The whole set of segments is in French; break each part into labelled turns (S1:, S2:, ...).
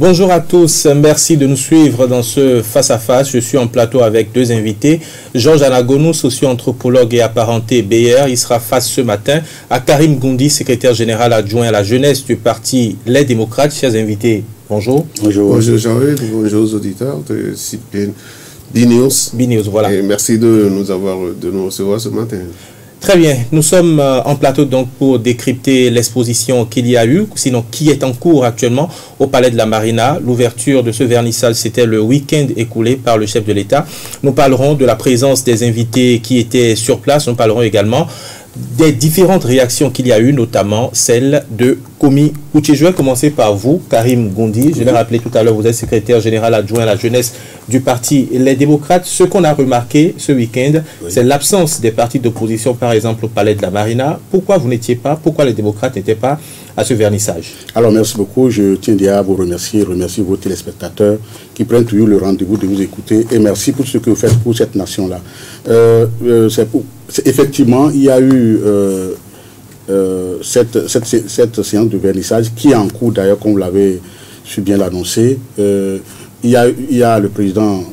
S1: Bonjour à tous, merci de nous suivre dans ce face-à-face. Je suis en plateau avec deux invités. Georges Anagonou, socio-anthropologue et apparenté BR. Il sera face ce matin à Karim Goundi, secrétaire général adjoint à la jeunesse du parti Les Démocrates. Chers invités, bonjour.
S2: Bonjour. Bonjour Jean-Yves, bonjour aux auditeurs de BNews.
S1: BNews, voilà.
S2: Et merci de nous recevoir ce matin.
S1: Très bien, nous sommes en plateau donc pour décrypter l'exposition qu'il y a eu, sinon qui est en cours actuellement au Palais de la Marina. L'ouverture de ce vernissage, c'était le week-end écoulé par le chef de l'État. Nous parlerons de la présence des invités qui étaient sur place. Nous parlerons également des différentes réactions qu'il y a eu, notamment celle de Komi Kouché. Je vais commencer par vous, Karim Goundi. Je l'ai rappelé tout à l'heure, vous êtes secrétaire général adjoint à la jeunesse du parti Les Démocrates. Ce qu'on a remarqué ce week-end, c'est l'absence des partis d'opposition, par exemple, au Palais de la Marina. Pourquoi vous n'étiez pas, pourquoi les démocrates n'étaient pas à ce vernissage?
S3: Alors, merci beaucoup. Je tiens déjà à vous remercier vos téléspectateurs qui prennent toujours le rendez-vous de vous écouter. Et merci pour ce que vous faites pour cette nation-là. Effectivement, il y a eu cette séance de vernissage qui est en cours, d'ailleurs, comme vous l'avez su bien l'annoncer. Il y a le président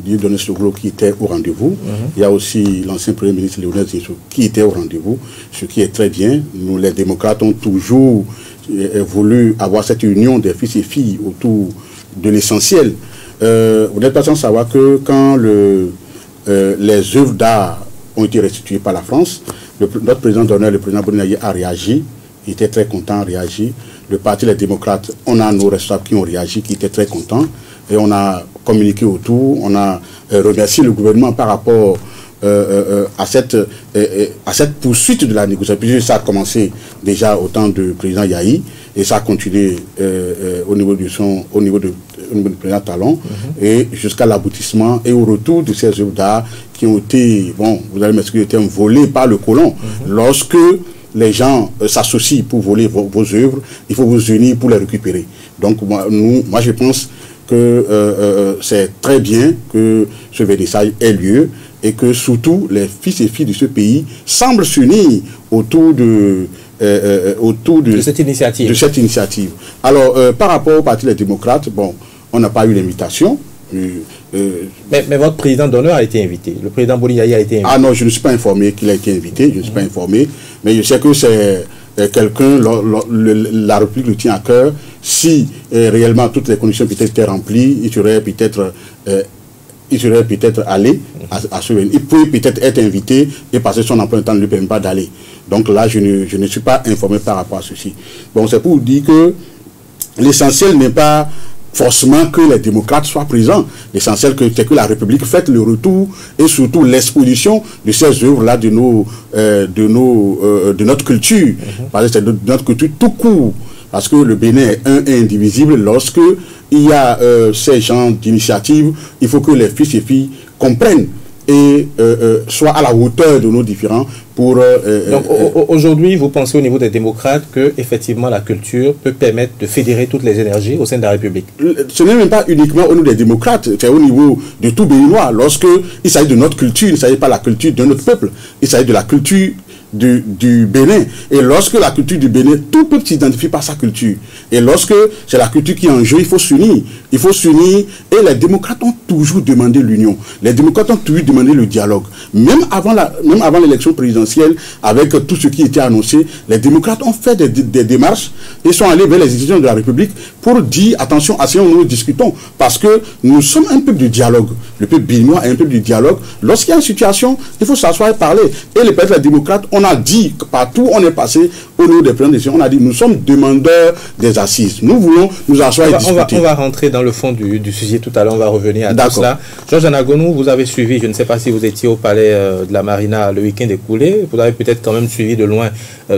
S3: Dieudonné Soglo qui était au rendez-vous. Il y a aussi l'ancien Premier ministre Léonel Zinsou qui était au rendez-vous, ce qui est très bien. Nous, les démocrates, ont toujours voulu avoir cette union des fils et filles autour de l'essentiel. Vous n'êtes pas sans savoir que quand les œuvres d'art ont été restituées par la France, notre président d'honneur, le président Bournaye, a réagi. Il était très content, a réagi. Le parti Les Démocrates, on a nos responsables qui ont réagi, qui étaient très contents. Et on a communiqué autour, on a remercié le gouvernement par rapport à cette poursuite de la négociation. Puis ça a commencé déjà au temps du président Yahi, et ça a continué au niveau du président Talon, et jusqu'à l'aboutissement et au retour de ces œuvres d'art qui ont été, bon, vous allez m'excuser, été volées par le colon. Lorsque les gens s'associent pour voler vos œuvres, il faut vous unir pour les récupérer. Donc moi je pense que c'est très bien que ce vernissage ait lieu et que surtout les fils et filles de ce pays semblent s'unir autour de cette initiative. Alors, par rapport au Parti des Démocrates, bon, on n'a pas eu l'invitation.
S1: Mais votre président d'honneur a été invité. Le président Bournaye a été invité.
S3: Ah non, je ne suis pas informé qu'il a été invité. Je ne suis pas informé. Mais je sais que c'est quelqu'un, la République le tient à cœur. Si réellement toutes les conditions étaient remplies, il serait peut-être allé à ce. Il peut peut-être être invité et passer son emploi de temps ne lui permet pas d'aller. Donc là, je ne suis pas informé par rapport à ceci. Bon, c'est pour vous dire que l'essentiel n'est pas forcément que les démocrates soient présents. L'essentiel, c'est que la République fasse le retour et surtout l'exposition de ces œuvres-là de notre culture. Parce que c'est de notre culture tout court. Parce que le Bénin est un et indivisible. Lorsque il y a ces genres d'initiatives, il faut que les fils et filles comprennent et soient à la hauteur de nos différents pour...
S1: Donc aujourd'hui, vous pensez au niveau des démocrates que effectivement la culture peut permettre de fédérer toutes les énergies au sein de la République?
S3: Ce n'est même pas uniquement au niveau des démocrates, c'est au niveau de tout Béninois. Lorsque il s'agit de notre culture, il ne s'agit pas de la culture de notre peuple, il s'agit de la culture du Bénin. Et lorsque la culture du Bénin, tout peuple s'identifie par sa culture. Et lorsque c'est la culture qui est en jeu, il faut s'unir. Il faut s'unir. Et les démocrates ont toujours demandé l'union. Les démocrates ont toujours demandé le dialogue. Même avant l'élection présidentielle, avec tout ce qui était annoncé, les démocrates ont fait des démarches et sont allés vers les institutions de la République pour dire, attention, à ce que nous discutons. Parce que nous sommes un peuple du dialogue. Le peuple béninois est un peuple du dialogue. Lorsqu'il y a une situation, il faut s'asseoir et parler. Et les démocrates, on a dit que partout on est passé au niveau des plans de décision, on a dit nous sommes demandeurs des assises. Nous voulons nous asseoir et discuter.
S1: On va rentrer dans le fond du sujet tout à l'heure, on va revenir à tout cela. Georges Anagonou, vous avez suivi, je ne sais pas si vous étiez au Palais de la Marina le week-end écoulé, vous avez peut-être quand même suivi de loin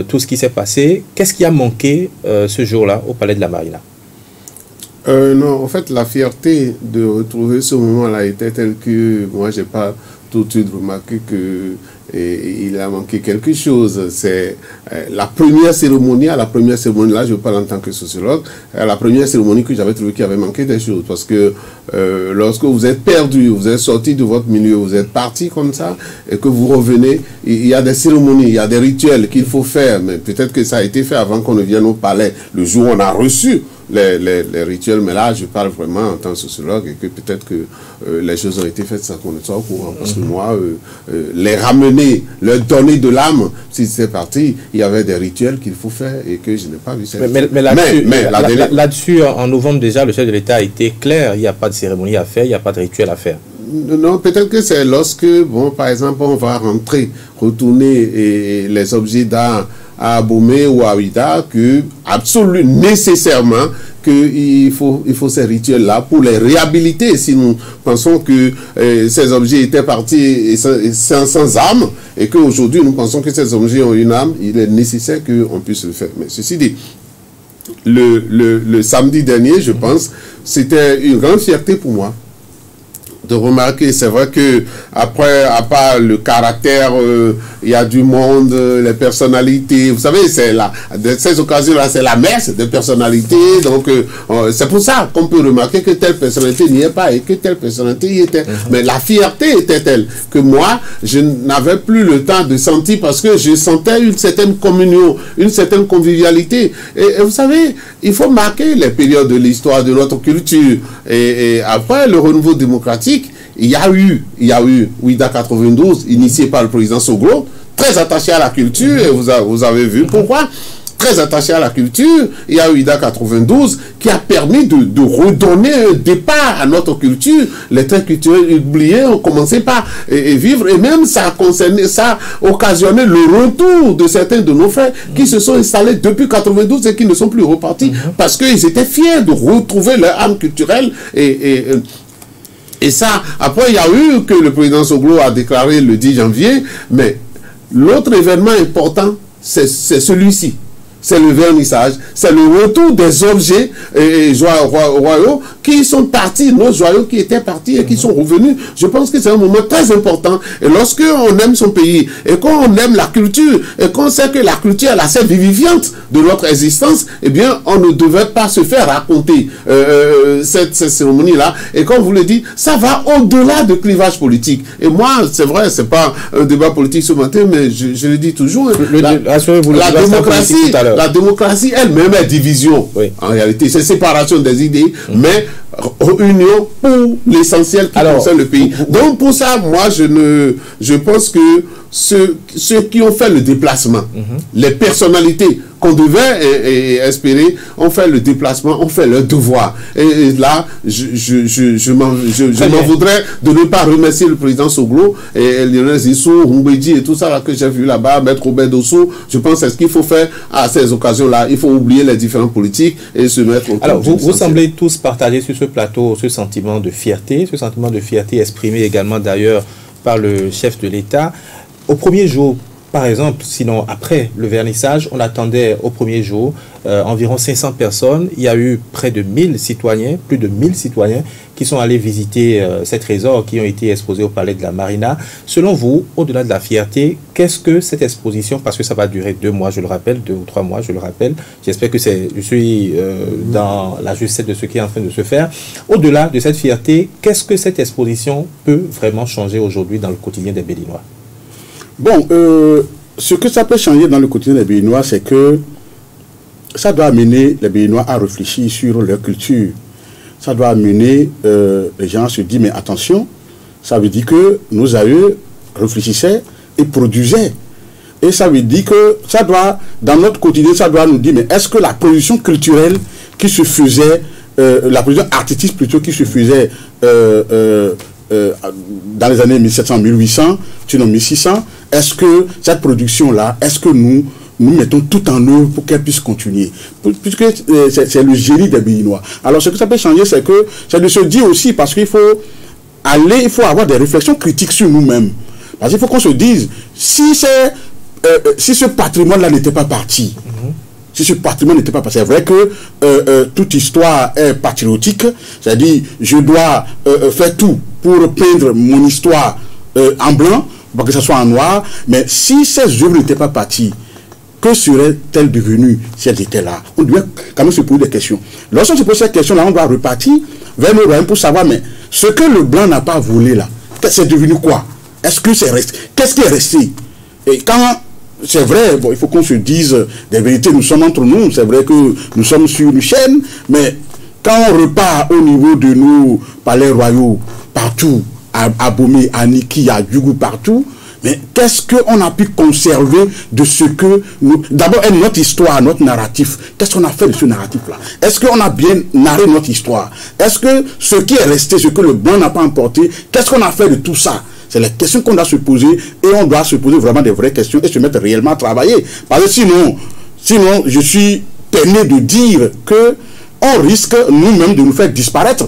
S1: tout ce qui s'est passé. Qu'est-ce qui a manqué ce jour-là au Palais de la Marina?
S2: Non, en fait, la fierté de retrouver ce moment-là était telle que moi, j'ai pas tout de suite remarqué qu'il a manqué quelque chose. C'est la première cérémonie, là je parle en tant que sociologue, la première cérémonie que j'avais trouvé qu'il avait manqué des choses. Parce que lorsque vous êtes perdu, vous êtes sorti de votre milieu, vous êtes parti comme ça, et que vous revenez, il y a des cérémonies, il y a des rituels qu'il faut faire, mais peut-être que ça a été fait avant qu'on ne vienne au palais, le jour où on a reçu les rituels, mais là, je parle vraiment en tant que sociologue et que peut-être que les choses ont été faites sans qu'on ne soit au courant. Parce que moi, les ramener, leur donner de l'âme, si c'est parti, il y avait des rituels qu'il faut faire et que je n'ai pas vu.
S1: Mais là-dessus, en novembre déjà, le chef de l'État a été clair, il n'y a pas de cérémonie à faire, il n'y a pas de rituel à faire.
S2: Non, peut-être que c'est lorsque, bon, par exemple, on va retourner les objets d'art à Abomey ou à Ouida, que absolument, nécessairement, qu'il faut ces rituels-là pour les réhabiliter. Si nous pensons que ces objets étaient partis sans âme, et qu'aujourd'hui nous pensons que ces objets ont une âme, il est nécessaire qu'on puisse le faire. Mais ceci dit, le samedi dernier, je pense, c'était une grande fierté pour moi de remarquer. C'est vrai que après, à part le caractère, il y a du monde, les personnalités, vous savez, c'est là, de ces occasions-là, c'est la messe des personnalités, donc c'est pour ça qu'on peut remarquer que telle personnalité n'y est pas et que telle personnalité y était. Mais la fierté était telle que moi, je n'avais plus le temps de sentir, parce que je sentais une certaine communion, une certaine convivialité. Et vous savez, il faut marquer les périodes de l'histoire de notre culture. Et après le renouveau démocratique, il y a eu Ouida 92, initié par le président Soglo, très attaché à la culture, et vous avez vu pourquoi. Très attaché à la culture, il y a Ouida 92 qui a permis de redonner un départ à notre culture. Les traits culturels oubliés ont commencé par vivre, et même ça a occasionné le retour de certains de nos frères qui se sont installés depuis 92 et qui ne sont plus repartis parce qu'ils étaient fiers de retrouver leur âme culturelle. Et ça, après, il y a eu que le président Soglo a déclaré le 10 janvier, mais l'autre événement important, c'est celui-ci. C'est le vernissage, c'est le retour des objets royaux qui sont partis, nos joyaux qui étaient partis et qui sont revenus. Je pense que c'est un moment très important. Et lorsque on aime son pays et qu'on aime la culture et qu'on sait que la culture est la scène vivifiante de notre existence, eh bien, on ne devait pas se faire raconter cette cérémonie-là. Et comme vous le dites, ça va au-delà de clivage politique. Et moi, c'est vrai, c'est pas un débat politique ce matin, mais je le dis toujours. La démocratie elle-même est division. Oui. En réalité, c'est séparation des idées, mais union pour l'essentiel qui concerne le pays. Donc pour ça, moi, je pense que ceux qui ont fait le déplacement, les personnalités qu'on devait espérer, ont fait le déplacement, ont fait leur devoir. Et là, je m'en voudrais de ne pas remercier le président Soglo et Lionel Zissou, Humbedji et tout ça là, que j'ai vu là-bas, Maître Robert Dossou. Je pense que ce qu'il faut faire à ces occasions-là, il faut oublier les différents politiques et se mettre au...
S1: Alors, vous semblez tous partager sur ce plateau ce sentiment de fierté exprimé également d'ailleurs par le chef de l'État. Au premier jour, par exemple, sinon après le vernissage, on attendait au premier jour environ 500 personnes. Il y a eu près de 1000 citoyens, plus de 1000 citoyens qui sont allés visiter ces trésors qui ont été exposés au palais de la Marina. Selon vous, au-delà de la fierté, qu'est-ce que cette exposition, parce que ça va durer 2 mois, je le rappelle, 2 ou 3 mois, je le rappelle. J'espère que je suis dans la justesse de ce qui est en train de se faire. Au-delà de cette fierté, qu'est-ce que cette exposition peut vraiment changer aujourd'hui dans le quotidien des Béninois?
S3: Bon, ce que ça peut changer dans le quotidien des Béninois, c'est que ça doit amener les Béninois à réfléchir sur leur culture. Ça doit amener les gens à se dire, mais attention, ça veut dire que nos aïeux réfléchissaient et produisaient. Et ça veut dire que ça doit, dans notre quotidien, ça doit nous dire, mais est-ce que la production culturelle qui se faisait, la production artistique plutôt qui se faisait dans les années 1700-1800, sinon 1600, est-ce que cette production-là, est-ce que nous mettons tout en œuvre pour qu'elle puisse continuer, puisque c'est le génie des Béninois. Alors ce que ça peut changer, c'est de se dire aussi, parce qu'il faut avoir des réflexions critiques sur nous-mêmes. Parce qu'il faut qu'on se dise, si ce patrimoine-là n'était pas parti, si ce patrimoine n'était pas passé, c'est vrai que toute histoire est patriotique, c'est-à-dire je dois faire tout pour peindre mon histoire en blanc, pour que ça soit en noir, mais si ces œuvres n'étaient pas parties, que serait-elle devenue si elles étaient là? On doit quand même se poser des questions. Lorsqu'on se pose cette question-là, on doit repartir vers le royaume pour savoir, mais ce que le blanc n'a pas volé là, c'est devenu quoi? Est-ce que c'est resté? Qu'est-ce qui est resté? Et quand c'est vrai, bon, il faut qu'on se dise des vérités, nous sommes entre nous, c'est vrai que nous sommes sur une chaîne, mais quand on repart au niveau de nos palais royaux, partout, à Bomé, à Niki, à Djougou, partout, mais qu'est-ce qu'on a pu conserver de ce que nous... D'abord, notre histoire, notre narratif, qu'est-ce qu'on a fait de ce narratif-là? Est-ce qu'on a bien narré notre histoire? Est-ce que ce qui est resté, ce que le blanc n'a pas emporté, qu'est-ce qu'on a fait de tout ça? C'est les questions qu'on doit se poser, et on doit se poser vraiment des vraies questions et se mettre réellement à travailler. Parce que sinon je suis peiné de dire que on risque nous-mêmes de nous faire disparaître.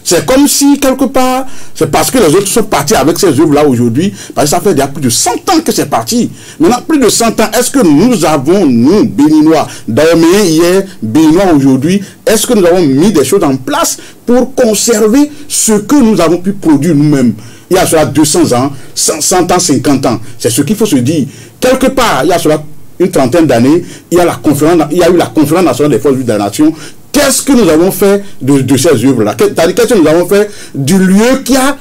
S3: C'est comme si, quelque part, c'est parce que les autres sont partis avec ces œuvres-là aujourd'hui, parce que ça fait déjà plus de 100 ans que c'est parti. Maintenant, plus de 100 ans, est-ce que nous avons, nous, Béninois, Dahomey hier, Béninois aujourd'hui, est-ce que nous avons mis des choses en place pour conserver ce que nous avons pu produire nous-mêmes? Il y a cela 200 ans, 100 ans, 50 ans. C'est ce qu'il faut se dire. Quelque part, il y a cela une trentaine d'années, il y a eu la conférence nationale des forces vives de la nation. Qu'est-ce que nous avons fait de ces œuvres-là? Qu'est-ce que nous avons fait du lieu qui a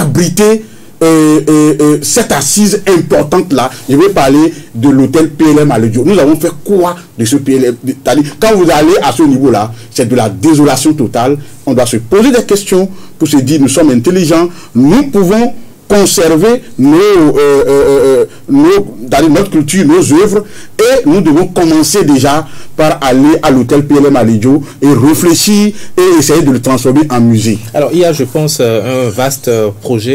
S3: abrité cette assise importante-là? Je vais parler de l'hôtel PLM à Ledio. Nous avons fait quoi de ce PLM? Quand vous allez à ce niveau-là, c'est de la désolation totale. On doit se poser des questions pour se dire, nous sommes intelligents, nous pouvons conserver notre culture, nos œuvres, et nous devons commencer déjà par aller à l'hôtel PLM à Lidjo et réfléchir et essayer de le transformer en musée.
S1: Alors il y a, je pense, un vaste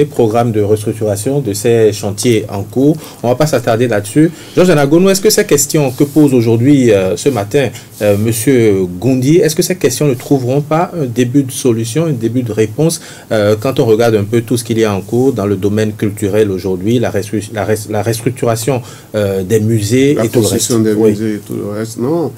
S1: programme de restructuration de ces chantiers en cours. On ne va pas s'attarder là-dessus. Georges Anagono, est-ce que ces questions que pose aujourd'hui, ce matin, Monsieur Goundi, est-ce que ces questions ne trouveront pas un début de solution, un début de réponse quand on regarde un peu tout ce qu'il y a en cours dans le domaine culturel aujourd'hui, la restructuration des musées et tout le reste?
S2: Des musées et tout le reste, non.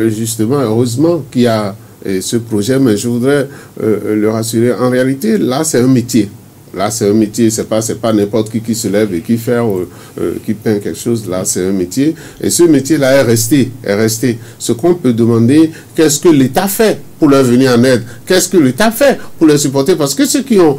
S2: Justement, heureusement qu'il y a ce projet, mais je voudrais le rassurer. En réalité, là, c'est un métier. Là, c'est un métier, c'est pas n'importe qui se lève et qui peint quelque chose. Là, c'est un métier. Et ce métier-là est resté. Ce qu'on peut demander, qu'est-ce que l'État fait pour leur venir en aide? Qu'est-ce que l'État fait pour les supporter? Parce que ceux qui ont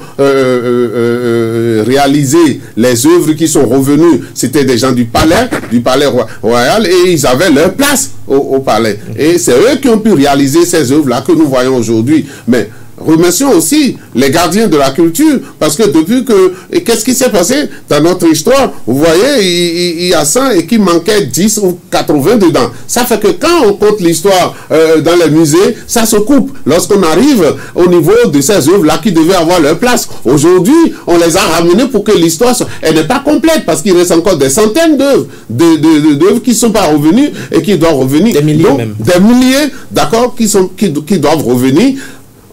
S2: réalisé les œuvres qui sont revenues, c'était des gens du palais royal, et ils avaient leur place au palais. Et c'est eux qui ont pu réaliser ces œuvres-là que nous voyons aujourd'hui. Mais remercions aussi les gardiens de la culture, parce que depuis que... Qu'est-ce qui s'est passé dans notre histoire? Vous voyez, il y a 100 et qu'il manquait 10 ou 80 dedans. Ça fait que quand on compte l'histoire dans les musées, ça se coupe. Lorsqu'on arrive au niveau de ces œuvres-là qui devaient avoir leur place, aujourd'hui, on les a ramenées pour que l'histoire n'est pas complète, parce qu'il reste encore des centaines d'œuvres qui ne sont pas revenues et qui doivent revenir.
S1: Des milliers. Donc, même.
S2: Des milliers, d'accord, qui doivent revenir.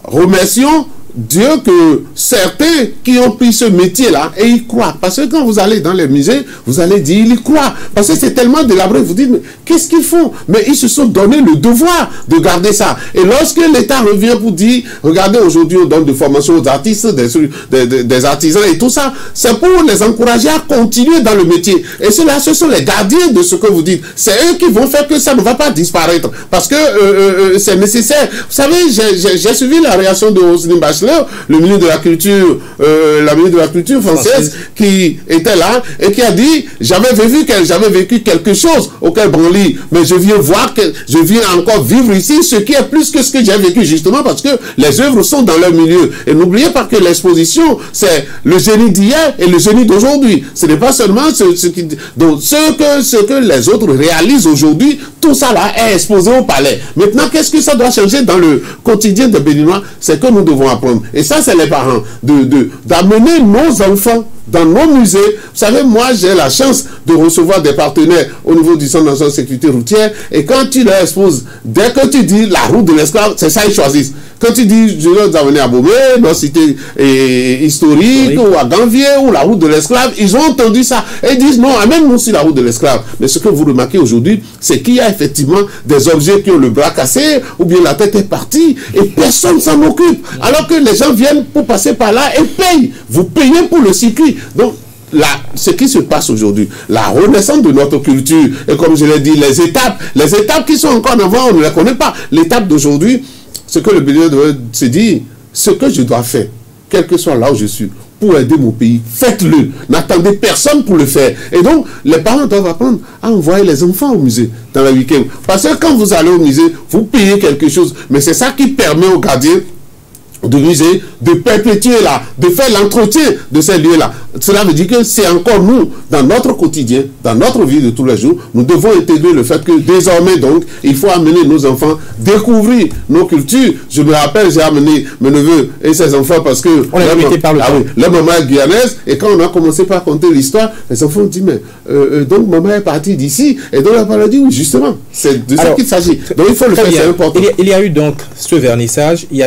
S2: Remercions Dieu que certains qui ont pris ce métier-là, et ils croient. Parce que quand vous allez dans les musées, vous allez dire, ils y croient. Parce que c'est tellement délabré. Vous dites, mais qu'est-ce qu'ils font? Mais ils se sont donné le devoir de garder ça. Et lorsque l'État revient pour dire, regardez, aujourd'hui, on donne de formation aux artistes, des artisans et tout ça, c'est pour les encourager à continuer dans le métier. Et ceux-là, ce sont les gardiens de ce que vous dites. C'est eux qui vont faire que ça ne va pas disparaître. Parce que c'est nécessaire. Vous savez, j'ai suivi la réaction de Roselyne Bachelot, le ministre de la Culture française, qui était là et qui a dit, j'avais vécu quelque chose au Quai Branly, mais je viens encore vivre ici ce qui est plus que ce que j'ai vécu, justement parce que les œuvres sont dans leur milieu. Et n'oubliez pas que l'exposition, c'est le génie d'hier et le génie d'aujourd'hui. Ce n'est pas seulement ce que les autres réalisent aujourd'hui, tout ça là est exposé au palais. Maintenant, qu'est-ce que ça doit changer dans le quotidien des Béninois? C'est que nous devons apprendre. Et ça, c'est les parents, d'amener nos enfants dans nos musées. Vous savez, moi, j'ai la chance de recevoir des partenaires au niveau du Centre national de sécurité routière, et quand tu leur exposes, dès que tu dis la route de l'esclave, c'est ça ils choisissent. Quand tu dis, je leur amener à Bomé, dans cité historique, ou à Ganvier, ou la route de l'esclave, ils ont entendu ça. Et ils disent, non, amène-nous aussi la route de l'esclave. Mais ce que vous remarquez aujourd'hui, c'est qu'il y a effectivement des objets qui ont le bras cassé, ou bien la tête est partie, et personne ne s'en occupe. Alors que les gens viennent pour passer par là et payent. Vous payez pour le circuit. Donc, là, ce qui se passe aujourd'hui, la renaissance de notre culture, et comme je l'ai dit, les étapes qui sont encore en avant, on ne les connaît pas. L'étape d'aujourd'hui, ce que le Béninois doit se dire, ce que je dois faire, quel que soit là où je suis, pour aider mon pays, faites-le. N'attendez personne pour le faire. Et donc, les parents doivent apprendre à envoyer les enfants au musée dans le week-end. Parce que quand vous allez au musée, vous payez quelque chose. Mais c'est ça qui permet aux gardiens de musée de perpétuer de faire l'entretien de ces lieux-là. Cela veut dire que c'est encore nous, dans notre quotidien, dans notre vie de tous les jours, nous devons intégrer le fait que désormais, donc, il faut amener nos enfants découvrir nos cultures. Je me rappelle, j'ai amené mes neveux et ses enfants parce que leur maman est guyanaise, et quand on a commencé par raconter l'histoire, les enfants ont dit, mais donc maman est partie d'ici, et donc elle a dit, oui, justement, c'est de ça qu'il s'agit. Donc il faut le faire, c'est important.
S1: Il y a eu donc ce vernissage, il y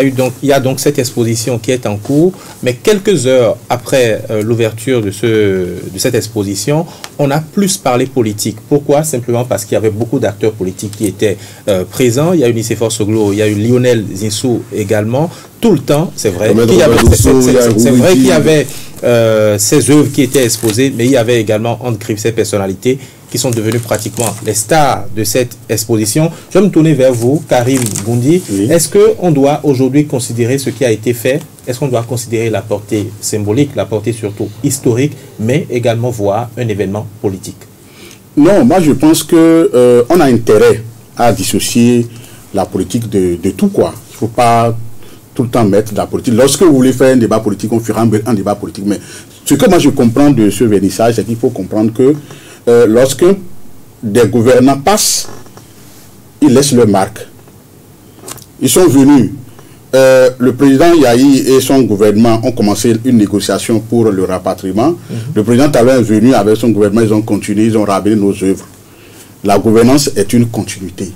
S1: a donc cette exposition qui est en cours, mais quelques heures après l'ouverture de cette exposition, on a plus parlé politique. Pourquoi? Simplement parce qu'il y avait beaucoup d'acteurs politiques qui étaient présents. Il y a eu Nicéphore Soglo, il y a eu Lionel Zinsou également. Tout le temps, c'est vrai qu'il y avait ces œuvres qui étaient exposées, mais il y avait également entre griffes ces personnalités qui sont devenues pratiquement les stars de cette exposition. Je vais me tourner vers vous, Karim Goundi. Oui. Est-ce qu'on doit aujourd'hui considérer ce qui a été fait? Est-ce qu'on doit considérer la portée symbolique, la portée surtout historique, mais également voir un événement politique?
S3: Non, moi je pense que on a intérêt à dissocier la politique de tout, quoi. Il ne faut pas tout le temps mettre de la politique. Lorsque vous voulez faire un débat politique, on fera un débat politique. Mais ce que moi je comprends de ce vernissage, c'est qu'il faut comprendre que lorsque des gouvernants passent, ils laissent leur marque. Ils sont venus. Le président Yahi et son gouvernement ont commencé une négociation pour le rapatriement. Le président Talon est venu avec son gouvernement, ils ont continué, ils ont ramené nos œuvres. La gouvernance est une continuité.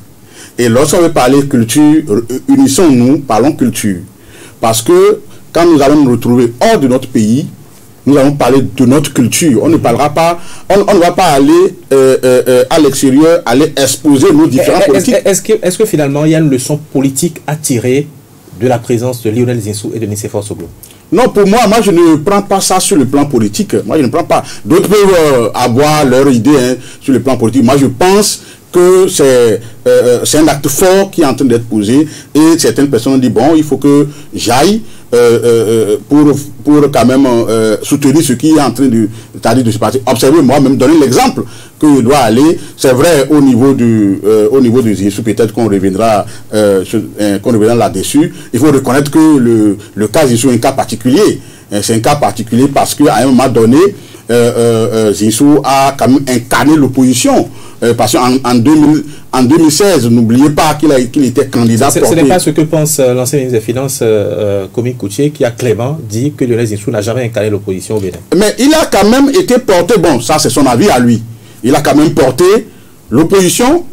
S3: Et lorsqu'on veut parler culture, unissons-nous, parlons culture. Parce que quand nous allons nous retrouver hors de notre pays, nous allons parler de notre culture. On ne parlera pas, on ne va pas aller à l'extérieur, aller exposer nos différents politiques.
S1: Est-ce que finalement il y a une leçon politique à tirer de la présence de Lionel Zinsou et de Nicéphore Soglo?
S3: Non, pour moi, je ne prends pas ça sur le plan politique. Moi, je ne prends pas. D'autres peuvent avoir leur idée sur le plan politique. Moi, je pense que c'est un acte fort qui est en train d'être posé et certaines personnes ont dit, bon, il faut que j'aille pour quand même soutenir ce qui est en train de se passer. Observez, moi-même, donner l'exemple que je dois aller. C'est vrai, au niveau de Zinsou, peut-être qu'on reviendra là-dessus. Il faut reconnaître que le cas Zinsou est un cas particulier. C'est un cas particulier parce qu'à un moment donné, Zinsou a quand même incarné l'opposition. Parce qu'en 2016, n'oubliez pas qu'il était candidat.
S1: Ce n'est pas ce que pense l'ancien ministre des Finances, Komi Koutié, qui a clairement dit que Lionel Zinsou n'a jamais incarné l'opposition au Bénin.
S3: Mais il a quand même été porté, bon, ça c'est son avis à lui, il a quand même porté l'opposition,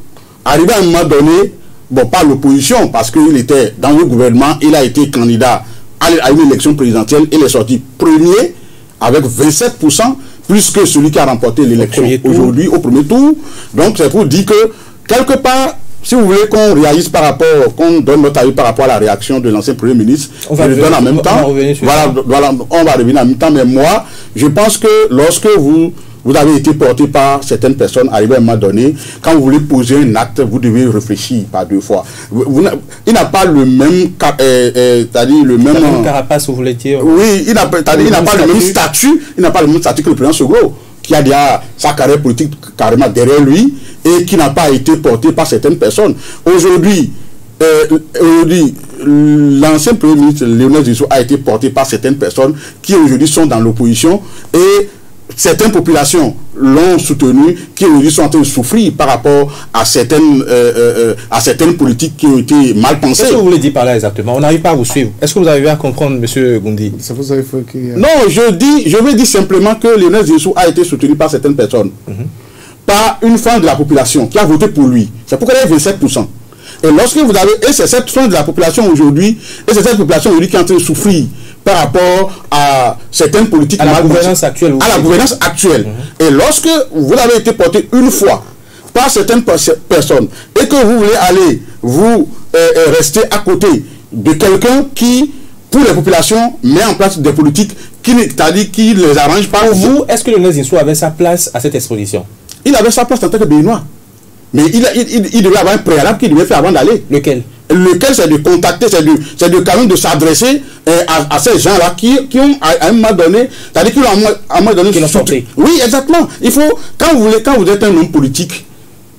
S3: arrivé à un moment donné, bon, pas l'opposition, parce qu'il était dans le gouvernement, il a été candidat à une élection présidentielle, il est sorti premier avec 27%, plus que celui qui a remporté l'élection aujourd'hui au premier tour. Donc c'est pour dire que, quelque part, si vous voulez qu'on réagisse par rapport, qu'on donne notre avis par rapport à la réaction de l'ancien Premier ministre, on va revenir en même temps. Voilà, on va revenir en même temps, mais moi, je pense que lorsque vous avez été porté par certaines personnes, arrivé à un moment donné, quand vous voulez poser un acte, vous devez réfléchir par deux fois. Il n'a pas le même, c'est-à-dire le même
S1: carapace, vous voulez dire.
S3: Oui, il n'a pas le même statut, que le président Soglo, qui a déjà sa carrière politique carrément derrière lui et qui n'a pas été porté par certaines personnes. Aujourd'hui, l'ancien Premier ministre Lionel Zinsou a été porté par certaines personnes qui aujourd'hui sont dans l'opposition et certaines populations l'ont soutenu, qui aujourd'hui sont en train de souffrir par rapport à certaines politiques qui ont été mal pensées.
S1: Qu'est-ce que vous voulez dire par là exactement? On n'arrive pas à vous suivre. Est-ce que vous arrivez à comprendre, M. Goundi?
S3: Non, je veux dire simplement que Lionel Zinsou a été soutenu par certaines personnes, par une frange de la population qui a voté pour lui. C'est pourquoi il y a 27%. Et lorsque vous avez, et c'est cette frange de la population aujourd'hui, et c'est cette population aujourd'hui qui est en train de souffrir par rapport à certaines politiques
S1: à la gouvernance actuelle.
S3: À la gouvernance actuelle. Et lorsque vous avez été porté une fois par certaines personnes et que vous voulez aller vous rester à côté de quelqu'un qui, pour les populations, met en place des politiques qui ne les arrangent pas.
S1: Pour vous, est-ce que Lionel Zinsou avait sa place à cette exposition?
S3: Il avait sa place en tant que Béninois. Mais il devait avoir un préalable qu'il devait faire avant d'aller.
S1: Lequel?
S3: lequel c'est de contacter, c'est de quand même de s'adresser à ces gens-là qui ont à un moment donné, c'est-à-dire qu'ils ont à un moment donné... Oui, exactement. Il faut, quand vous êtes un homme politique,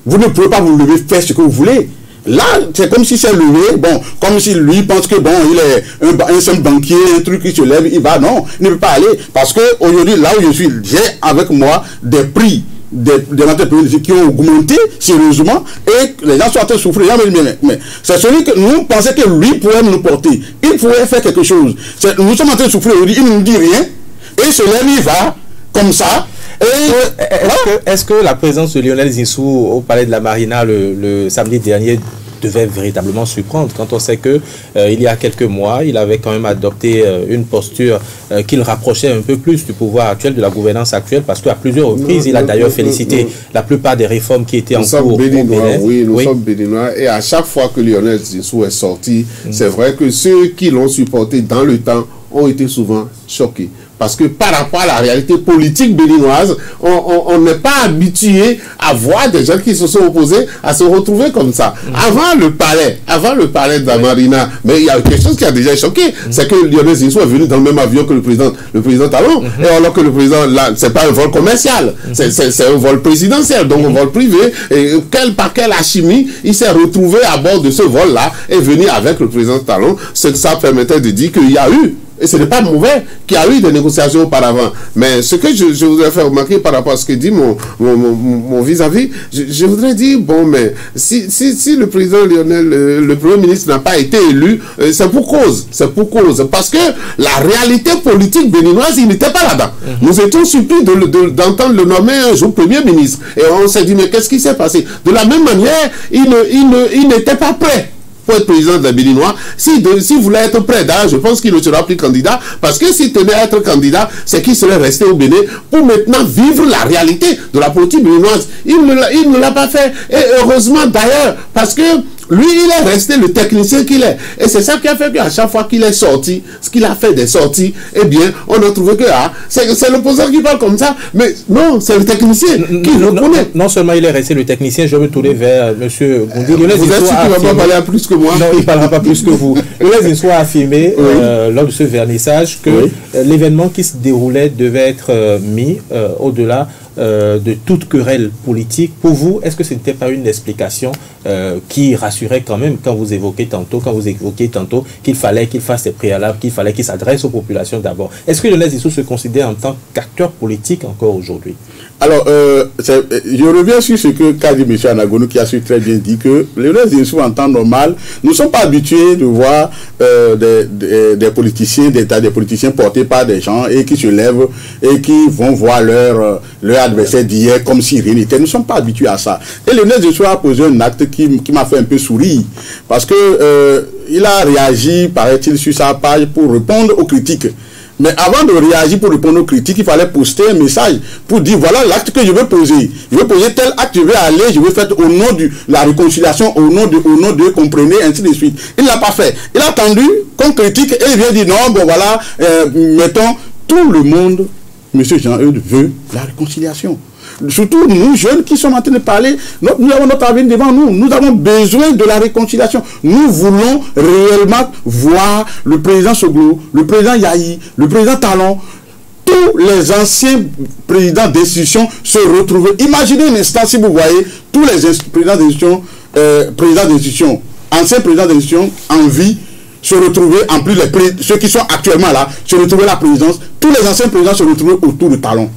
S3: vous ne pouvez pas vous lever, faire ce que vous voulez. Là, c'est comme si c'est levé, bon, comme si lui pense que bon, il est un simple banquier, un truc qui se lève, il va, non, il ne peut pas aller. Parce que aujourd'hui, là où je suis, j'ai avec moi des prix des entreprises qui ont augmenté sérieusement et les gens sont en train de souffrir. Mais c'est celui que nous pensons que lui pourrait nous porter. Il pourrait faire quelque chose. Nous sommes en train de souffrir aujourd'hui, il ne nous dit rien et se lève, il va comme ça.
S1: Est-ce que la présence de Lionel Zinsou au palais de la Marina le samedi dernier devait véritablement surprendre quand on sait que il y a quelques mois, il avait quand même adopté une posture qui le rapprochait un peu plus du pouvoir actuel, de la gouvernance actuelle, parce qu'à plusieurs reprises, il a d'ailleurs félicité la plupart des réformes qui étaient en cours au Bénin.
S2: Oui, nous sommes béninois et à chaque fois que Lionel Zinsou est sorti, c'est vrai que ceux qui l'ont supporté dans le temps ont été souvent choqués. Parce que par rapport à la réalité politique béninoise, on n'est pas habitué à voir des gens qui se sont opposés à se retrouver comme ça. Avant le palais de la Marina, mais il y a quelque chose qui a déjà choqué, c'est que Lionel Zinsou est venu dans le même avion que le président Talon, et alors que le président, là, c'est pas un vol commercial, c'est un vol présidentiel, donc un vol privé, et par quelle alchimie il s'est retrouvé à bord de ce vol-là, et venu avec le président Talon, ça permettait de dire qu'il y a eu, et ce n'est pas mauvais, qu'il y a eu des négociations auparavant. Mais ce que je voudrais faire remarquer par rapport à ce que dit mon vis-à-vis, je voudrais dire, bon, mais si le président Lionel, le Premier ministre n'a pas été élu, c'est pour cause. C'est pour cause. Parce que la réalité politique béninoise, il n'était pas là-dedans. Nous étions surpris d'entendre le nommer un jour Premier ministre. Et on s'est dit, mais qu'est-ce qui s'est passé? De la même manière, il n'était pas prêt pour être président de la Béninois. S'il voulait être prêt, je pense qu'il ne sera plus candidat, parce que s'il tenait à être candidat, c'est qu'il serait resté au Bénin pour maintenant vivre la réalité de la politique béninoise. Il ne l'a pas fait. Et heureusement d'ailleurs, parce que lui, il est resté le technicien qu'il est. Et c'est ça qui a fait qu'à chaque fois qu'il est sorti, ce qu'il a fait des sorties, eh bien, on a trouvé que c'est l'opposant qui parle comme ça. Mais non, c'est le technicien qui le connaît.
S1: Non seulement il est resté le technicien, je vais me tourner vers M. Goundi.
S2: Vous êtes sûr qu'il ne va pas parler plus que moi?
S1: Non, il ne parlera pas plus que vous. Lionel Zinsou a affirmé lors de ce vernissage que l'événement qui se déroulait devait être mis au-delà de toute querelle politique. Pour vous, est-ce que ce n'était pas une explication qui rassurait quand même quand vous évoquiez tantôt qu'il fallait qu'il fasse ses préalables, qu'il fallait qu'il s'adresse aux populations d'abord? Est-ce que Lionel Zinsou se considère en tant qu'acteur politique encore aujourd'hui?
S3: Alors, je reviens sur ce que qu'a dit M. Anagonou, qui a su très bien dit que Lionel Zinsou, en temps normal, nous ne sommes pas habitués de voir des politiciens portés par des gens et qui se lèvent et qui vont voir leur adversaire d'hier comme si rien n'était. Nous ne sommes pas habitués à ça. Et Lionel Zinsou a posé un acte qui m'a fait un peu sourire, parce que il a réagi, paraît-il, sur sa page pour répondre aux critiques. Mais avant de réagir pour répondre aux critiques, il fallait poster un message pour dire voilà l'acte que je vais poser. Je vais poser tel acte, je vais aller, je vais faire au nom de la réconciliation, au nom de comprenez, ainsi de suite. Il ne l'a pas fait. Il a attendu qu'on critique et il vient dire non, bon voilà, mettons, tout le monde, M. Jean-Eudes, veut la réconciliation. Surtout nous jeunes qui sommes en train de parler, nous avons notre avenir devant nous. Nous avons besoin de la réconciliation. Nous voulons réellement voir le président Soglo, le président Yahi, le président Talon, tous les anciens présidents d'institutions se retrouver. Imaginez un instant si vous voyez tous les présidents d'institutions, anciens présidents d'institutions en vie, se retrouver, en plus ceux qui sont actuellement là, se retrouver à la présidence, tous les anciens présidents se retrouver autour de Talon.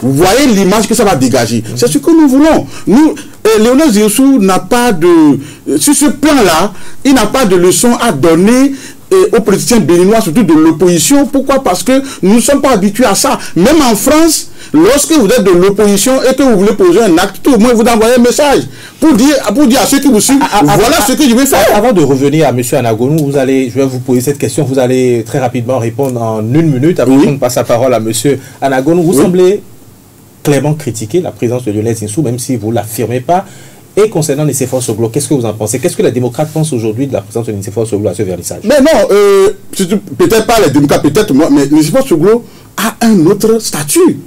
S3: Vous voyez l'image que ça va dégager. C'est ce que nous voulons. Lionel Zinsou n'a pas de... Sur ce plan-là, il n'a pas de leçon à donner aux politiciens béninois, surtout de l'opposition. Pourquoi? Parce que nous ne sommes pas habitués à ça. Même en France, lorsque vous êtes de l'opposition et que vous voulez poser un acte, tout au moins vous envoyez un message pour dire à ceux qui vous suivent, voilà ce que je vais faire.
S1: Avant de revenir à M. Anagonou, je vais vous poser cette question. Vous allez très rapidement répondre en 1 minute. Avant qu'on passe la parole à M. Anagonou, vous semblez clairement critiquer la présence de Lionel Zinsou, même si vous ne l'affirmez pas. Et concernant Nicéphore Soglo, qu'est-ce que vous en pensez? Qu'est-ce que les démocrates pensent aujourd'hui de la présence de Nicéphore Soglo à ce vernissage?
S3: Mais non, peut-être pas les démocrates, peut-être moi, mais Nicéphore Soglo a un autre statut.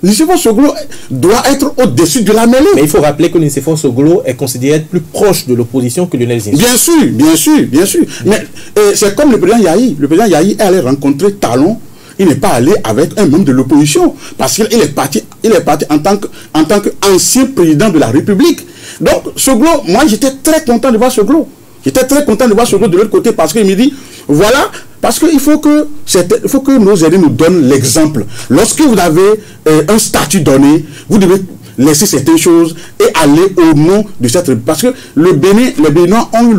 S3: Nicéphore Soglo doit être au-dessus de la mêlée.
S1: Mais il faut rappeler que Nicéphore Soglo est considéré être plus proche de l'opposition que Lionel Zinsou.
S3: Bien sûr, bien sûr, bien sûr. Mais c'est comme le président Yahi. Le président Yahi est allé rencontrer Talon. Il n'est pas allé avec un membre de l'opposition. Parce qu'il est parti en tant qu'ancien président de la République. Donc, Soglo, moi j'étais très content de voir Soglo. J'étais très content de voir Soglo de l'autre côté parce qu'il me dit, voilà, parce qu'il faut que nos élèves nous donnent l'exemple. Lorsque vous avez un statut donné, vous devez laisser certaines choses et aller au nom de cette... Parce que les Béninois ont...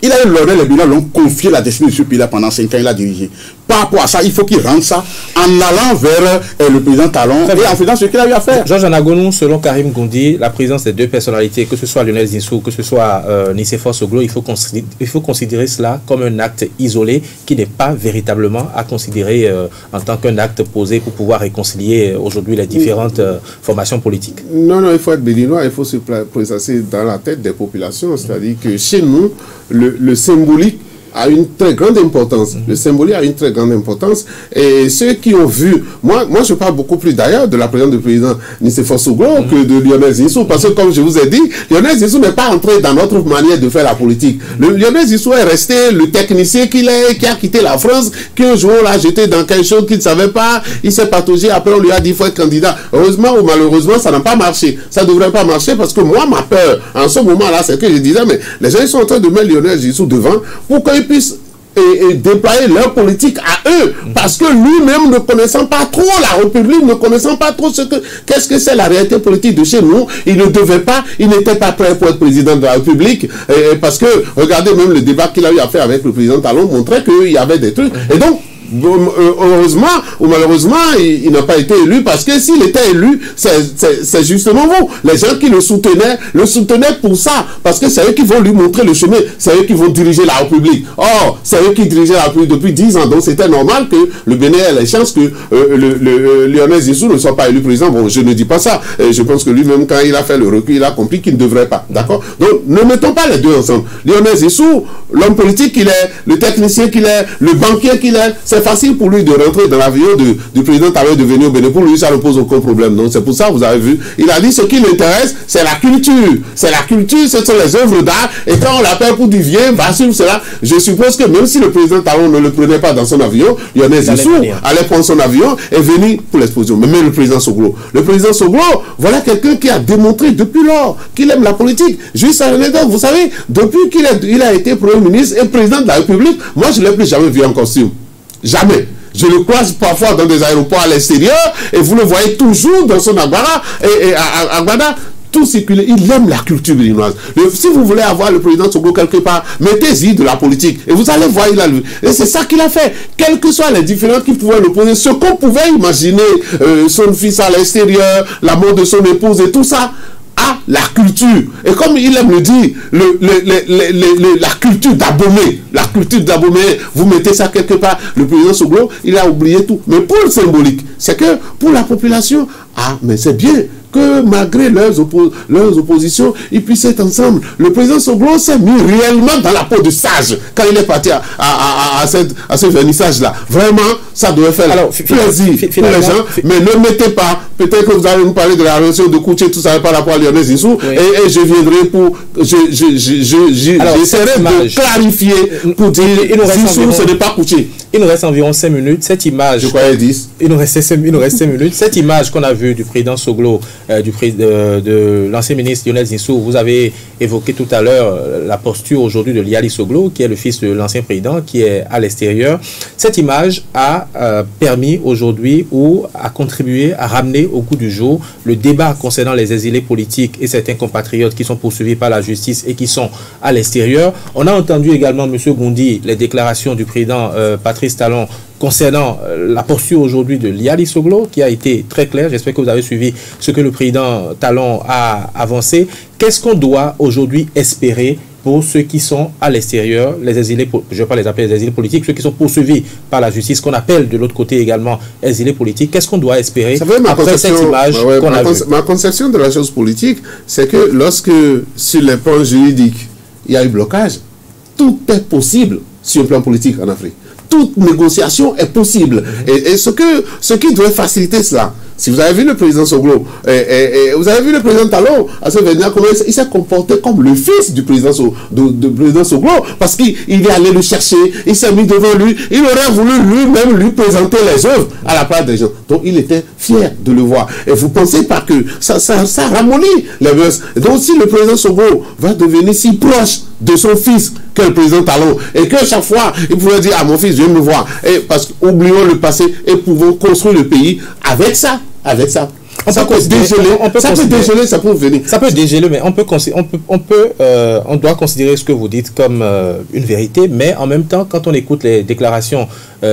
S3: Il a eu l'honneur, les Béninois l'ont confié la destinée de ce pays-là pendant 5 ans, il a dirigé. Par rapport à ça, il faut qu'il rende ça en allant vers le président Talon et en faisant ce qu'il a eu à faire.
S1: Georges Anagonou, selon Karim Goundi, la présence des deux personnalités, que ce soit Lionel Zinsou, que ce soit Nicéphore Soglo, il faut considérer cela comme un acte isolé qui n'est pas véritablement à considérer en tant qu'un acte posé pour pouvoir réconcilier aujourd'hui les différentes formations politiques.
S2: Non, il faut être béninois, il faut se placer dans la tête des populations, c'est-à-dire que chez nous, le symbolique a une très grande importance. Le symbolique a une très grande importance. Et ceux qui ont vu... Moi je parle beaucoup plus d'ailleurs de la présence du président Nicéphore Soglo que de Lionel Zinsou. Parce que comme je vous ai dit, Lionel Zinsou n'est pas entré dans notre manière de faire la politique. Lionel Zinsou est resté le technicien qui a quitté la France, qui un jour l'a jeté dans quelque chose qu'il ne savait pas. Il s'est pataugé. Après, on lui a dit qu'il faut être candidat. Heureusement ou malheureusement, ça n'a pas marché. Ça ne devrait pas marcher parce que moi, ma peur, en ce moment-là, c'est que je disais, mais les gens ils sont en train de mettre Lionel Zinsou devant pour qu'ils puissent déployer leur politique à eux, parce que lui-même ne connaissant pas trop la République, ne connaissant pas trop qu'est-ce que c'est la réalité politique de chez nous, il n'était pas prêt pour être président de la République, parce que regardez même le débat qu'il a eu à faire avec le président Talon montrait qu'il y avait des trucs, et donc heureusement ou malheureusement il n'a pas été élu, parce que s'il était élu c'est justement vous, les gens qui le soutenaient pour ça, parce que c'est eux qui vont lui montrer le chemin, c'est eux qui vont diriger la République. Or c'est eux qui dirigeaient la République depuis 10 ans, donc c'était normal que le Bénin ait les chances que Lionel Zinsou ne soit pas élu président. Bon, je ne dis pas ça, je pense que lui-même quand il a fait le recul, il a compris qu'il ne devrait pas, d'accord. Donc ne mettons pas les deux ensemble. Lionel Zinsou, l'homme politique qu'il est, le technicien qu'il est, le banquier qu'il est, c'est facile pour lui de rentrer dans l'avion du président Talon de venir au Bénin. Pour lui, ça ne pose aucun problème. Donc c'est pour ça, vous avez vu, il a dit ce qui l'intéresse, c'est la culture. C'est la culture, ce sont les œuvres d'art. Et quand on l'appelle pour dire viens, va suivre cela, je suppose que même si le président Talon ne le prenait pas dans son avion, Lionel Zinsou allait prendre son avion et venir pour l'exposition. Mais même le président Soglo. Le président Soglo, voilà quelqu'un qui a démontré depuis lors qu'il aime la politique. Juste à l'anecdote, vous savez, depuis qu'il a été Premier ministre et président de la République, moi je ne l'ai plus jamais vu en costume. Jamais. Je le croise parfois dans des aéroports à l'extérieur et vous le voyez toujours dans son agbada et agbada. Tout circuler, il aime la culture béninoise. Si vous voulez avoir le président Soglo quelque part, mettez-y de la politique. Et vous allez voir, et c'est ça qu'il a fait. Quels que soient les différents qui pouvaient l'opposer, ce qu'on pouvait imaginer, son fils à l'extérieur, la mort de son épouse et tout ça, à la culture. Et comme il aime le dire, la culture d'Abomey, vous mettez ça quelque part. Le président Soglo, il a oublié tout. Mais pour le symbolique, c'est que pour la population, mais c'est bien que malgré leurs oppositions, ils puissent être ensemble. Le président Soglo s'est mis réellement dans la peau de sage quand il est parti à ce vernissage-là. Vraiment, ça devait faire plaisir pour les gens, mais ne mettez pas, peut-être que vous allez nous parler de la relation de Kouché, tout ça par rapport à Lionel Zinsou, et je viendrai pour... J'essaierai de clarifier pour dire Zinsou, ce n'est pas Kouché.
S1: Il nous reste environ 5 minutes. Cette image...
S2: Je croyais 10.
S1: Il nous reste 5 minutes. Cette image qu'on a vue du président Soglo, de l'ancien ministre Lionel Zinsou, vous avez évoqué tout à l'heure la posture aujourd'hui de Liali Soglo, qui est le fils de l'ancien président, qui est à l'extérieur. Cette image a permis aujourd'hui ou a contribué à ramener au goût du jour le débat concernant les exilés politiques et certains compatriotes qui sont poursuivis par la justice et qui sont à l'extérieur. On a entendu également M. Goundi les déclarations du président Patrice Talon concernant la posture aujourd'hui de Liali Soglo, qui a été très claire. J'espère que vous avez suivi ce que le président Talon a avancé. Qu'est-ce qu'on doit aujourd'hui espérer pour ceux qui sont à l'extérieur, les exilés, je ne vais pas les appeler les exilés politiques, ceux qui sont poursuivis par la justice, qu'on appelle de l'autre côté également exilés politiques? Qu'est-ce qu'on doit espérer après cette image qu'on a vue?
S2: Ma conception de la chose politique, c'est que lorsque, sur les plans juridiques, il y a eu blocage, tout est possible sur le plan politique en Afrique. Toute négociation est possible. Et ce qui doit faciliter cela, Si vous avez vu le président Soglo, vous avez vu le président Talon, à ce événement, comment il s'est comporté comme le fils du président, président Soglo, parce qu'il est allé le chercher, il s'est mis devant lui, il aurait voulu lui-même lui présenter les œuvres à la place des gens. Donc il était fier de le voir. Et vous ne pensez pas que ça ramollit les mœurs. Donc si le président Soglo va devenir si proche de son fils que le président Talon, et que chaque fois il pourrait dire à mon fils, viens me voir, et parce qu'oublions le passé et pouvons construire le pays avec ça. Ça peut dégéler, ça peut venir.
S1: Ça peut dégéler, mais on doit considérer ce que vous dites comme une vérité, mais en même temps, quand on écoute les déclarations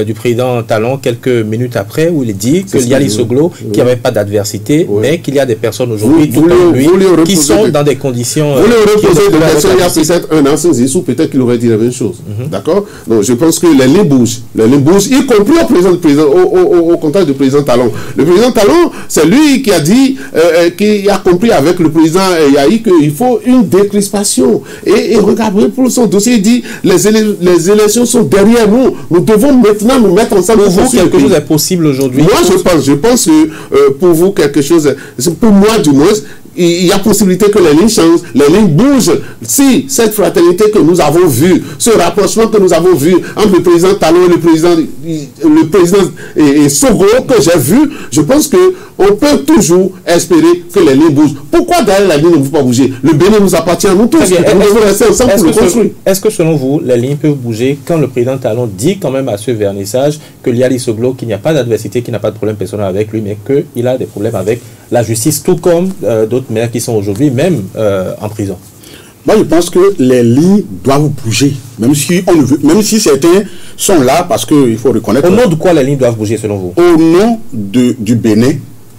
S1: du président Talon quelques minutes après, où il dit qu'il y a les Soglo qui n'avaient pas d'adversité, mais qu'il y a des personnes aujourd'hui, tout comme lui, qui sont dans des conditions...
S2: Vous lui reposez des questions il y a peut-être un an sans issue, peut-être qu'il aurait dit la même chose. D'accord? Donc je pense que les lignes bougent, y compris au contact du président Talon. Le président Talon, c'est lui qui a dit, qui a compris avec le président Yahi qu'il faut une décrispation. Et regardez pour son dossier, il dit les élections sont derrière nous. Nous devons maintenant nous mettre ensemble.
S1: Pour vous, quelque chose est possible aujourd'hui?
S2: Moi, je pense que pour vous, quelque chose, pour moi du moins, il y a possibilité que les lignes changent, les lignes bougent. Si cette fraternité que nous avons vue, ce rapprochement que nous avons vu entre le président Talon et le président Soglo que j'ai vu, je pense qu'on peut toujours espérer que les lignes bougent. Pourquoi derrière la ligne ne peut pas bouger? Le Bénin nous appartient à nous tous. Nous devons rester ensemble pour le construire.
S1: Est-ce que selon vous, les lignes peuvent bouger quand le président Talon dit quand même à ce vernissage que Liali Soglo, qu'il n'y a pas d'adversité, qu'il n'a pas de problème personnel avec lui, mais qu'il a des problèmes avec la justice, tout comme d'autres maires qui sont aujourd'hui même en prison?
S3: Moi, je pense que les lignes doivent bouger, même si certains sont là, parce qu'il faut reconnaître...
S1: Au nom de quoi les lignes doivent bouger, selon vous?
S3: Au nom du Bénin,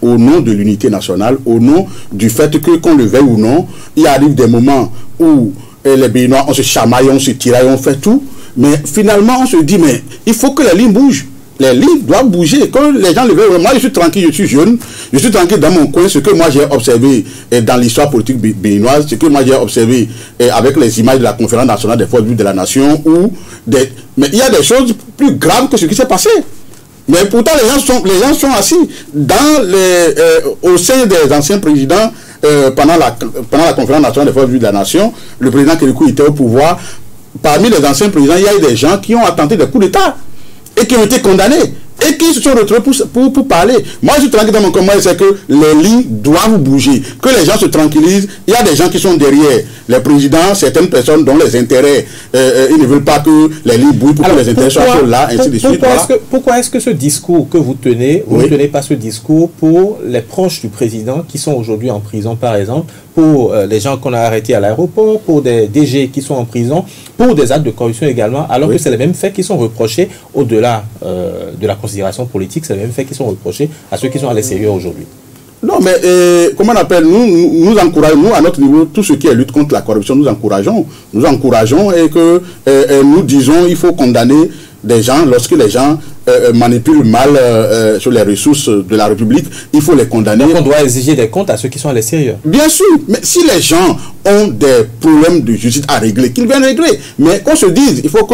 S3: au nom de l'unité nationale, au nom du fait que, qu'on le veuille ou non, il arrive des moments où les Béninois, on se chamaille, on se tiraille, on fait tout, mais finalement, on se dit, mais il faut que les lignes bougent. Les lignes doivent bouger. Quand les gens le veulent, moi je suis tranquille, je suis jeune, je suis tranquille dans mon coin. Ce que moi j'ai observé dans l'histoire politique béninoise, ce que moi j'ai observé avec les images de la conférence nationale des forces vives de la nation, mais il y a des choses plus graves que ce qui s'est passé. Mais pourtant les gens sont assis au sein des anciens présidents pendant la conférence nationale des forces vives de la nation. Le président Kérékou était au pouvoir. Parmi les anciens présidents, il y a eu des gens qui ont tenté des coups d'État et qui ont été condamnés et qui se sont retrouvés pour parler. Moi, je suis tranquille dans mon combat, c'est que les lignes doivent bouger, que les gens se tranquillisent. Il y a des gens qui sont derrière les présidents, certaines personnes dont les intérêts, ils ne veulent pas que les lignes bougent pour que les intérêts soient là, ainsi de suite.
S1: Pourquoi est-ce que ce discours que vous tenez, vous ne tenez pas ce discours pour les proches du président qui sont aujourd'hui en prison, par exemple, pour les gens qu'on a arrêtés à l'aéroport, pour des DG qui sont en prison, pour des actes de corruption également, alors que c'est les mêmes faits qui sont reprochés au-delà de la considération politique, c'est les mêmes faits qui sont reprochés à ceux qui sont à l'extérieur aujourd'hui.
S3: Non, mais comment on appelle, nous encourageons, nous à notre niveau, tout ce qui est lutte contre la corruption, nous encourageons et que nous disons il faut condamner des gens, lorsque les gens manipulent mal sur les ressources de la République, il faut les condamner.
S1: Donc on doit exiger des comptes à ceux qui sont à l'extérieur.
S3: Bien sûr, mais si les gens ont des problèmes de justice à régler, qu'ils viennent régler. Mais qu'on se dise, il faut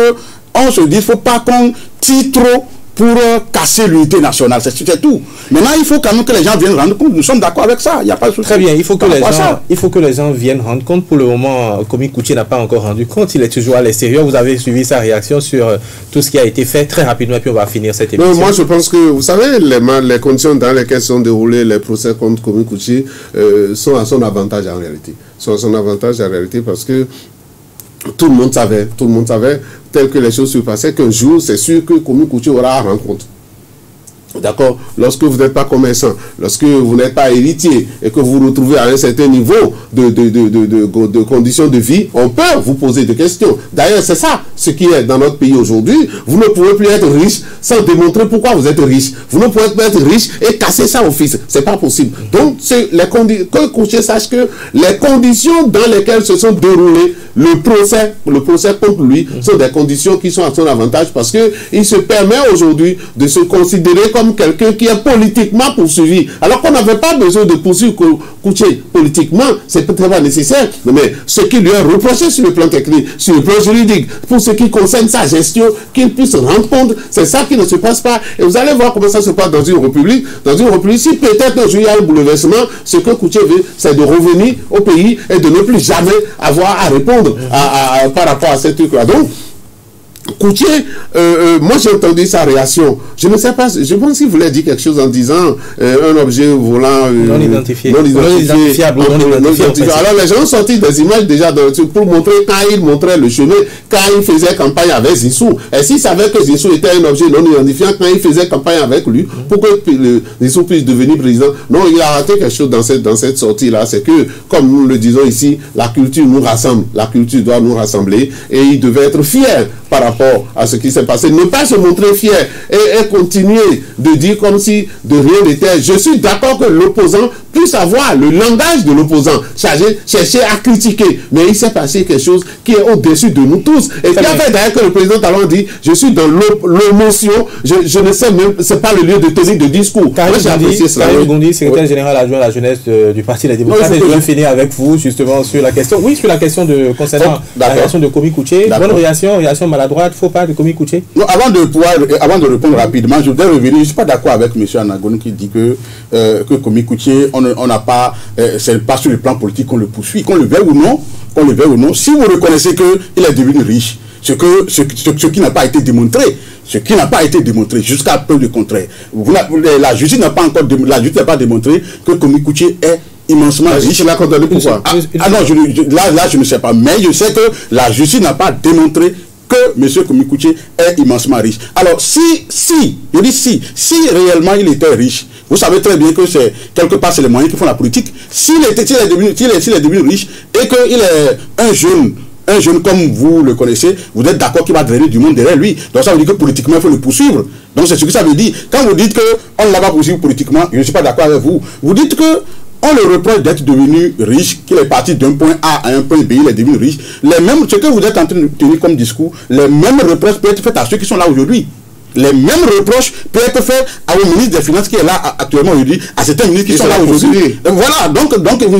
S3: pas qu'on tire trop pour casser l'unité nationale, c'est tout. Maintenant, il faut quand même que les gens viennent rendre compte. Nous sommes d'accord avec ça, il n'y a pas de souci.
S1: Très bien, il faut que les gens viennent rendre compte. Pour le moment, Komi Koutié n'a pas encore rendu compte, il est toujours à l'extérieur. Vous avez suivi sa réaction sur tout ce qui a été fait très rapidement, et puis on va finir cette émission.
S2: Non, moi, je pense que, vous savez, les conditions dans lesquelles sont déroulés les procès contre Komi Koutié sont à son avantage en réalité. Parce que tout le monde savait, tel que les choses se passaient, qu'un jour, c'est sûr que Komi Koutié aura à rendre compte. D'accord? Lorsque vous n'êtes pas commerçant, lorsque vous n'êtes pas héritier et que vous vous retrouvez à un certain niveau de conditions de vie, on peut vous poser des questions. D'ailleurs, c'est ça ce qui est dans notre pays aujourd'hui. Vous ne pouvez plus être riche sans démontrer pourquoi vous êtes riche. Vous ne pouvez pas être riche et casser ça au fils. C'est pas possible. Donc, que Koutié sache que les conditions dans lesquelles se sont déroulés le procès contre lui sont des conditions qui sont à son avantage parce qu'il se permet aujourd'hui de se considérer comme comme quelqu'un qui est politiquement poursuivi. Alors qu'on n'avait pas besoin de poursuivre Kouché politiquement, c'est peut-être pas nécessaire. Mais ce qui lui est reproché sur le plan technique, sur le plan juridique, pour ce qui concerne sa gestion, qu'il puisse rendre compte, c'est ça qui ne se passe pas. Et vous allez voir comment ça se passe dans une république. Dans une république, si peut-être un jour il y a un bouleversement, ce que Kouché veut, c'est de revenir au pays et de ne plus jamais avoir à répondre par rapport à ces trucs-là. Donc, Kouché, moi j'ai entendu sa réaction. Je ne sais pas, je pense qu'il voulait dire quelque chose en disant un objet volant
S1: non identifié.
S2: Non identifiable. Alors les gens ont sorti des images déjà pour montrer quand il montrait le chemin, quand il faisait campagne avec Zissou. Et s'il savait que Zissou était un objet non identifiant, quand il faisait campagne avec lui, pour que Zissou puisse devenir président. Non, il a raté quelque chose dans cette sortie-là. C'est que, comme nous le disons ici, la culture nous rassemble. La culture doit nous rassembler. Et il devait être fier par rapport à ce qui s'est passé. Ne pas se montrer fier et continuer de dire comme si de rien n'était. Je suis d'accord que l'opposant puisse avoir le langage de l'opposant, chercher à critiquer. Mais il s'est passé quelque chose qui est au-dessus de nous tous. Et qui a fait d'ailleurs que le président Talon dit, je suis dans l'émotion, je ne sais même, c'est pas le lieu de tenir de discours.
S1: Karim Gondi, secrétaire général adjoint à la jeunesse du Parti des démocrates, je vais finir avec vous justement sur la question. Oui, sur la question concernant la réaction de Komi Kouché. Bonne réaction maladroite, faux pas de Komi Kouché.
S3: Avant de répondre rapidement, je voudrais revenir. Je ne suis pas d'accord avec M. Anagoun qui dit que Komi Kouché, on n'a pas, c'est pas sur le plan politique qu'on le poursuit, qu'on le veuille ou non, si vous reconnaissez qu'il est devenu riche, ce qui n'a pas été démontré, jusqu'à preuve du contraire. La justice n'a pas démontré que Komi Kouché est immensement riche.
S2: La condamné pourquoi?
S3: Là, je ne sais pas, mais je sais que la justice n'a pas démontré que M. Komi Kouché est immensement riche. Alors, si réellement il était riche, vous savez très bien que c'est quelque part c'est les moyens qui font la politique. S'il est devenu riche et qu'il est un jeune comme vous le connaissez, vous êtes d'accord qu'il va drainer du monde derrière lui. Donc ça veut dire que politiquement il faut le poursuivre. Donc c'est ce que ça veut dire. Quand vous dites qu'on ne l'a pas poursuivi politiquement, je ne suis pas d'accord avec vous. Vous dites que on le reproche d'être devenu riche, qu'il est parti d'un point A à un point B, il est devenu riche. Ce que vous êtes en train de tenir comme discours, les mêmes reproches peuvent être faits à ceux qui sont là aujourd'hui. Les mêmes reproches peuvent être faits au ministre des Finances qui est là actuellement aujourd'hui, à certains ministres qui sont là aujourd'hui. Voilà, donc vous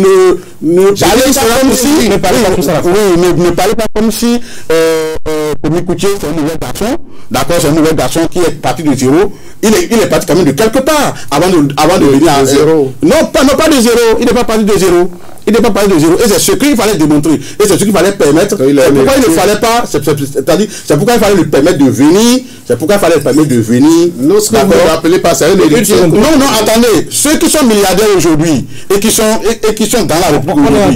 S3: ne parlez pas comme si Komi Kouché c'est un nouvel garçon. D'accord, c'est un nouvel garçon qui est parti de zéro. Il est parti quand même de quelque part avant de venir à zéro. Non, pas de zéro. Il n'est pas parti de zéro. Et c'est ce qu'il fallait démontrer. Et c'est ce qu'il fallait permettre. C'est pourquoi il ne fallait pas. C'est pourquoi il fallait lui permettre de venir.
S2: Non, ce que vous ne rappelez pas, c'est un héritier.
S3: Non, attendez. Ceux qui sont milliardaires aujourd'hui et qui sont dans la République aujourd'hui.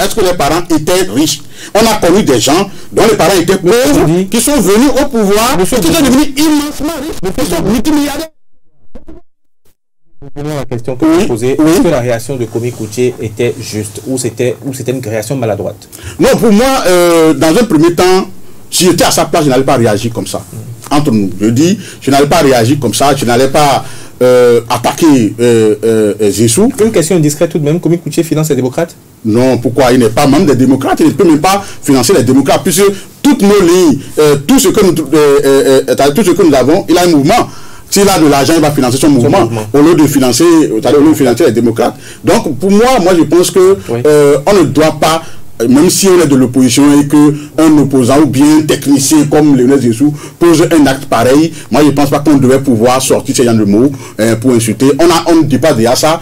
S3: Est-ce que les parents étaient riches? On a connu des gens dont les parents étaient pauvres, qui sont venus au pouvoir, qui sont devenus immensement riches, qui sont multimilliardaires.
S1: La question que vous posez, est-ce que la réaction de Komi Kouché était juste ou c'était une réaction maladroite?
S3: Non, pour moi, dans un premier temps, si j'étais à sa place, je n'allais pas réagir comme ça. Entre nous, je dis, je n'allais pas réagir comme ça, je n'allais pas attaquer Zissou.
S1: Une question indiscrète tout de même, Komi Kouché finance les démocrates?
S3: Non, pourquoi? Il n'est pas membre des démocrates, il ne peut même pas financer les démocrates, puisque toutes nos lignes, tout ce que nous avons, il a un mouvement. S'il a de l'argent, il va financer son mouvement au lieu de financer les démocrates. Donc, pour moi, je pense que on ne doit pas, même si on est de l'opposition et qu'un opposant ou bien un technicien comme Lionel Zissou pose un acte pareil, moi je ne pense pas qu'on devait pouvoir sortir ces genre de mots pour insulter. On ne dit pas déjà ça.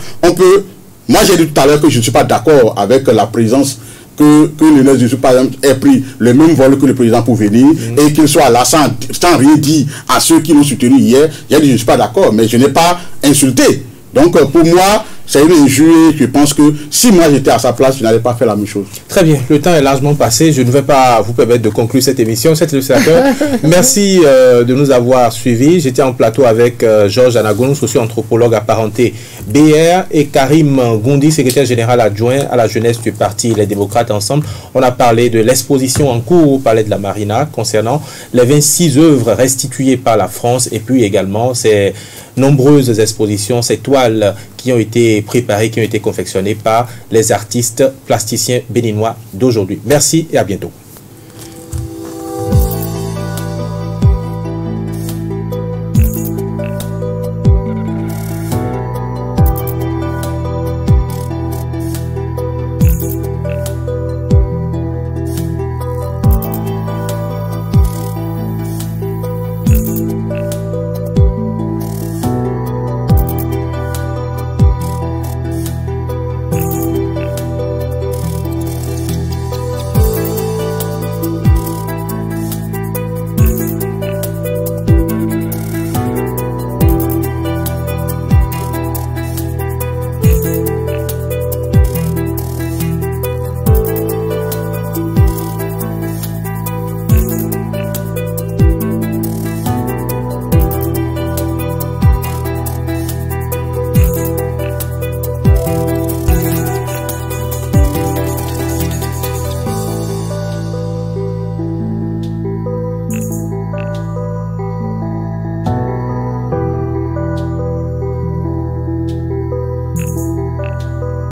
S3: Moi j'ai dit tout à l'heure que je ne suis pas d'accord avec la présence que Lionel Zissou, par exemple, ait pris le même vol que le président pour venir et qu'il soit là sans rien dire à ceux qui l'ont soutenu hier. J'ai dit je ne suis pas d'accord, mais je n'ai pas insulté. Donc pour moi, c'est une injure. Je pense que si moi j'étais à sa place, je n'allais pas faire la même chose.
S1: Très bien, le temps est largement passé. Je ne vais pas vous permettre de conclure cette émission. C'est le sénateur. Merci de nous avoir suivis. J'étais en plateau avec Georges Anagoun, socio-anthropologue apparenté BR, et Karim Gondi, secrétaire général adjoint à la jeunesse du Parti Les Démocrates. Ensemble, on a parlé de l'exposition en cours au Palais de la Marina concernant les 26 œuvres restituées par la France et puis également ces nombreuses expositions, ces toiles qui ont été préparées, qui ont été confectionnées par les artistes plasticiens béninois d'aujourd'hui. Merci et à bientôt.